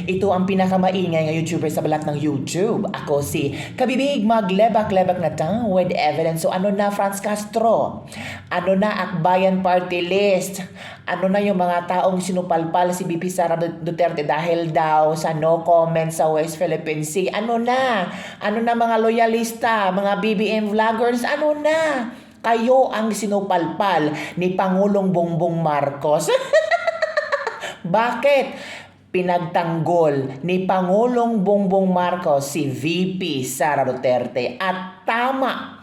Ito ang pinakamaingay ng YouTuber sa balat ng YouTube. Ako si Kabibig maglebak-lebak na tao with evidence. So ano na Franz Castro? Ano na Akbayan Party List? Ano na yung mga taong sinupalpal si BP Sara Duterte dahil daw sa no comment sa West Philippine Sea? Ano na? Ano na mga loyalista, mga BBM vloggers? Ano na? Kayo ang sinupalpal ni Pangulong Bongbong Marcos. Bakit? Pinagtanggol ni Pangulong Bongbong Marcos si VP Sara Duterte at tama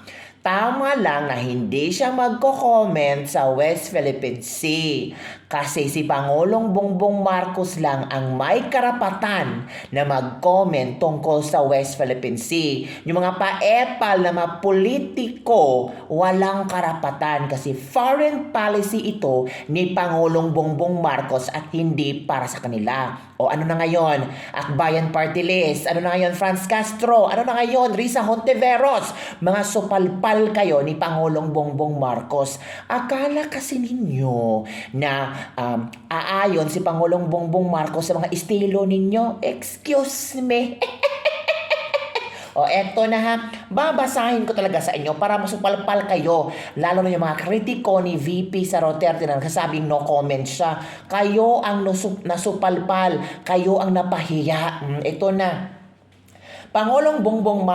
lang na hindi siya magko-comment sa West Philippine Sea kasi si Pangulong Bongbong Marcos lang ang may karapatan na mag-comment tungkol sa West Philippine Sea. Yung mga paepal na mga politiko walang karapatan kasi foreign policy ito ni Pangulong Bongbong Marcos at hindi para sa kanila. O ano na ngayon? Akbayan Party List. Ano na ngayon? Franz Castro. Ano na ngayon? Risa Hontiveros. Mga supalpal kayo ni Pangulong Bongbong Marcos. Akala kasi ninyo na aayon si Pangulong Bongbong Marcos sa mga estilo ninyo? Excuse me. O eto na ha, babasahin ko talaga sa inyo para masupalpal kayo. Lalo na yung mga kritiko ni VP Sara Duterte na nagsasabing no comment siya. Kayo ang nasupalpal, kayo ang napahiya. Ito na. Pangulong Bongbong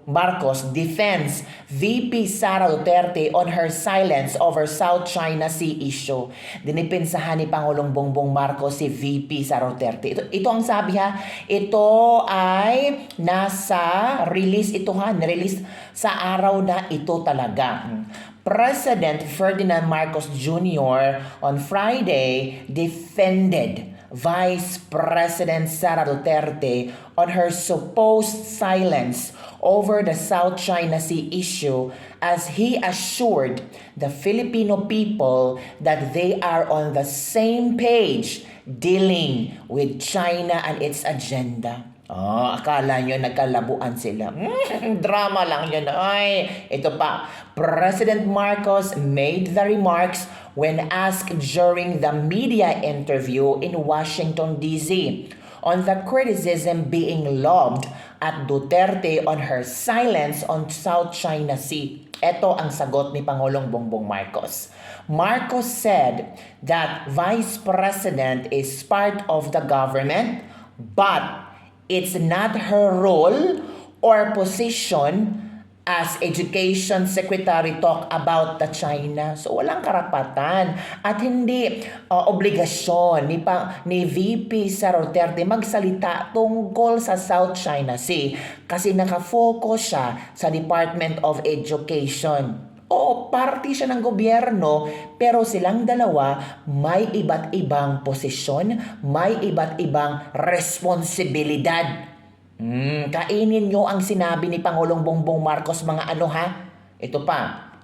Marcos defends VP Sara Duterte on her silence over South China Sea issue. Dinipinsahan ni Pangulong Bongbong Marcos si VP Sara Duterte. Ito ang sabi ha, ito ay nasa release ito ha, release sa araw na ito talaga. President Ferdinand Marcos Jr. on Friday defended Vice President Sara Duterte on her supposed silence over the South China Sea issue as he assured the Filipino people that they are on the same page dealing with China and its agenda. Oh, akala nyo nagkalabuan sila. Drama lang yun. Ay, ito pa. President Marcos made the remarks when asked during the media interview in Washington, D.C. on the criticism being lobbed at Duterte on her silence on South China Sea. Ito ang sagot ni Pangulong Bongbong Marcos. Marcos said that Vice President is part of the government, but it's not her role or position as Education Secretary talk about the China. So walang karapatan at hindi obligasyon ni VP Sara Duterte magsalita tungkol sa South China Sea kasi nakafocus siya sa Department of Education. Oo, party siya ng gobyerno, pero silang dalawa may iba't ibang posisyon, may iba't ibang responsibilidad. Kainin nyo ang sinabi ni Pangulong Bongbong Marcos mga ano ha? Ito pa.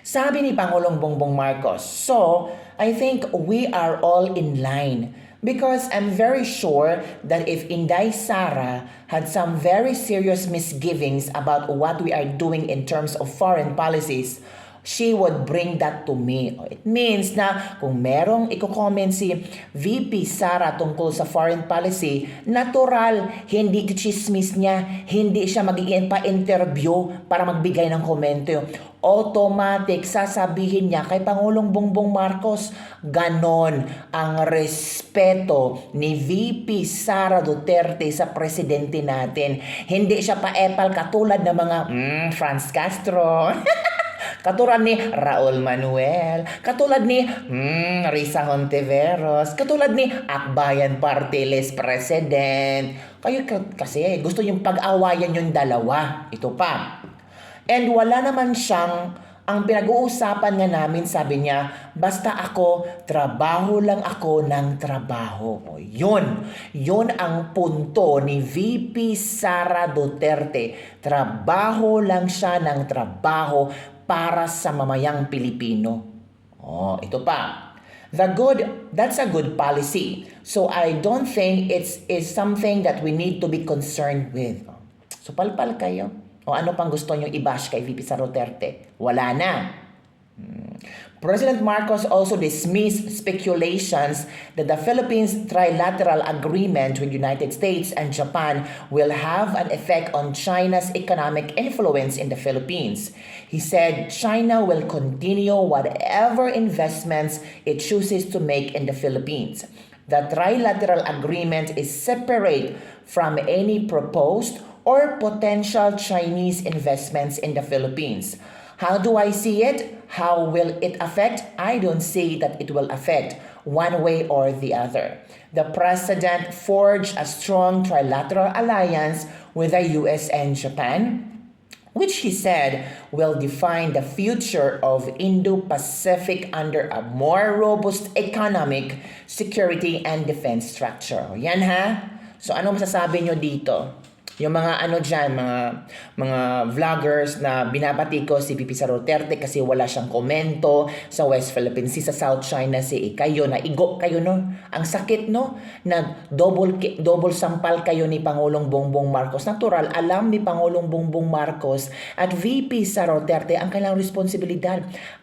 Sabi ni Pangulong Bongbong Marcos, so I think we are all in line. Because I'm very sure that if Inday Sara had some very serious misgivings about what we are doing in terms of foreign policies, she would bring that to me. It means na kung merong i-comment si VP Sara tungkol sa foreign policy, natural, hindi chismis niya, hindi siya magiging pa-interview para magbigay ng komento. Automatic, sasabihin niya kay Pangulong Bongbong Marcos, ganon ang respeto ni VP Sara Duterte sa presidente natin. Hindi siya pa-epal katulad ng mga Franz Castro. Katulad ni Raul Manuel, katulad ni Risa Hontiveros, katulad ni Akbayan Party List President. Kayo kasi gusto yung pag-awayan yung dalawa. Ito pa. And wala naman siyang, ang pinag-uusapan nga namin, sabi niya, basta ako, trabaho lang ako ng trabaho. O, yun ang punto ni VP Sara Duterte. Trabaho lang siya ng trabaho para sa mamayang Pilipino. Oh, ito pa. That's a good policy. So I don't think it's something that we need to be concerned with. So palpal kayo. O ano pang gusto nyo i-bash kay VP Sara Duterte? Wala na. President Marcos also dismissed speculations that the Philippines trilateral agreement with United States and Japan will have an effect on China's economic influence in the Philippines. He said China will continue whatever investments it chooses to make in the Philippines. The trilateral agreement is separate from any proposed or potential Chinese investments in the Philippines. How do I see it? How will it affect? I don't see that it will affect one way or the other. The president forged a strong trilateral alliance with the US and Japan, which he said will define the future of Indo-Pacific under a more robust economic, security, and defense structure. Yan ha? So ano masasabi nyo dito? Yung mga ano dyan, mga vloggers na binabati ko si VP Sara Duterte kasi wala siyang komento sa West Philippine Sea, sa South China Sea. Kayo, naigo kayo, no? Ang sakit, no? Na double sampal kayo ni Pangulong Bongbong Marcos. Natural, alam ni Pangulong Bongbong Marcos at VP Sara Duterte ang kanilang responsibilidad.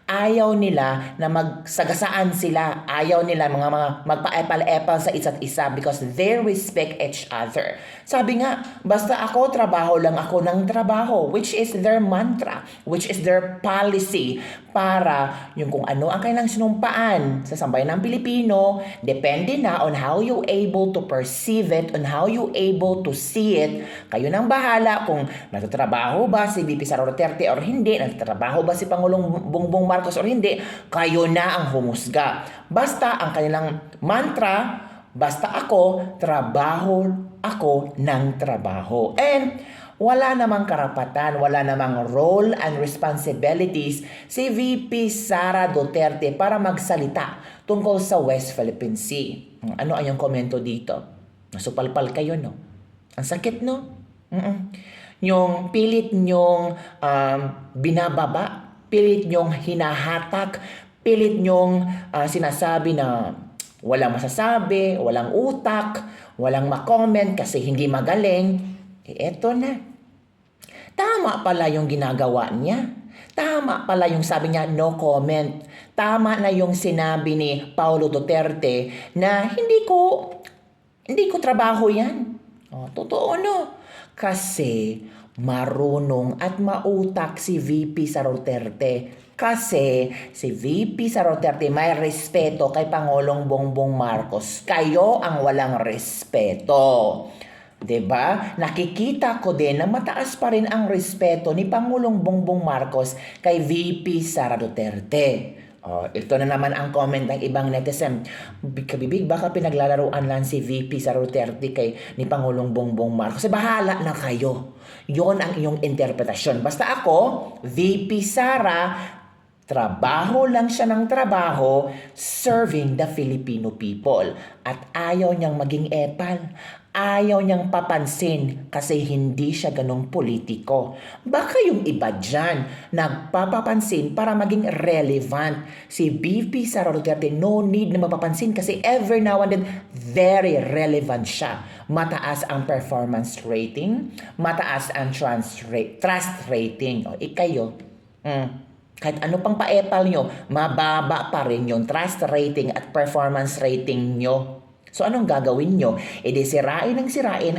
Ayaw nila na magsagasaan sila. Ayaw nila mga magpa-epal-epal sa isa't isa because they respect each other. Sabi nga, basta ako, trabaho lang ako ng trabaho, which is their mantra, which is their policy para yung kung ano ang kanilang sinumpaan sa sambayan ng Pilipino, depende na on how you able to perceive it, on how you able to see it. Kayo nang bahala kung nagtatrabaho ba si VP Sara Duterte or hindi, nagtatrabaho ba si Pangulong Bongbong Marcos or hindi, kayo na ang humusga. Basta ang kanilang mantra, basta ako, trabaho ako ng trabaho. And wala namang karapatan, wala namang role and responsibilities si VP Sara Duterte para magsalita tungkol sa West Philippine Sea. Ano ang iyong komento dito? Nasupalpal kayo, no? Ang sakit, no? Yung pilit nyong binababa, pilit nyong hinahatak, pilit nyong sinasabi na walang masasabi, walang utak, walang makomment kasi hindi magaling. Eto na. Tama pala yung ginagawa niya. Tama pala yung sabi niya, no comment. Tama na yung sinabi ni Paulo Duterte na hindi ko trabaho yan. Totoo, no? Kasi marunong at mautak si VP Sara Duterte. Kasi si VP Sara Duterte may respeto kay Pangulong Bongbong Marcos. Kayo ang walang respeto. 'Di ba? Nakikita ko din na mataas pa rin ang respeto ni Pangulong Bongbong Marcos kay VP Sara Duterte. Ito na naman ang comment ng ibang netizen. Kabibig, baka pinaglalaruan lang si VP Sara Duterte kay ni Pangulong Bongbong Marcos. Bahala na kayo. Yon ang iyong interpretasyon. Basta ako, VP Sara, trabaho lang siya ng trabaho, serving the Filipino people. At ayaw niyang maging epal. Ayaw niyang papansin kasi hindi siya ganong politiko. Baka yung iba dyan nagpapapansin para maging relevant. Si VP Sara Duterte no need na mapapansin kasi every now and then very relevant siya. Mataas ang performance rating, mataas ang trust rating. Ikayo, kahit ano pang paepal nyo, mababa pa rin yung trust rating at performance rating nyo. So anong gagawin nyo? Sirain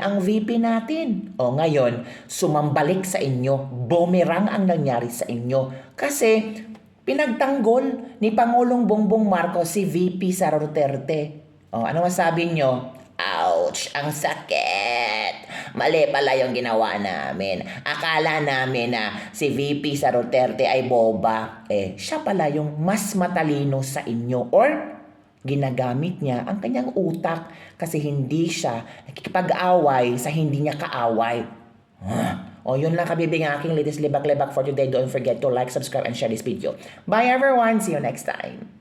ang VP natin. Ngayon, sumambalik sa inyo. Boomerang ang nangyari sa inyo. Kasi pinagtanggol ni Pangulong Bongbong Marcos si VP Sara Duterte. Ano masabi nyo? Ouch! Ang sakit! Mali pala yung ginawa namin. Akala namin na si VP Sara Duterte ay boba. Siya pala yung mas matalino sa inyo. Or ginagamit niya ang kanyang utak kasi hindi siya nakikipag-away sa hindi niya kaaway. Yun lang kabibig ang aking latest libak-libak for today. Don't forget to like, subscribe, and share this video. Bye everyone! See you next time!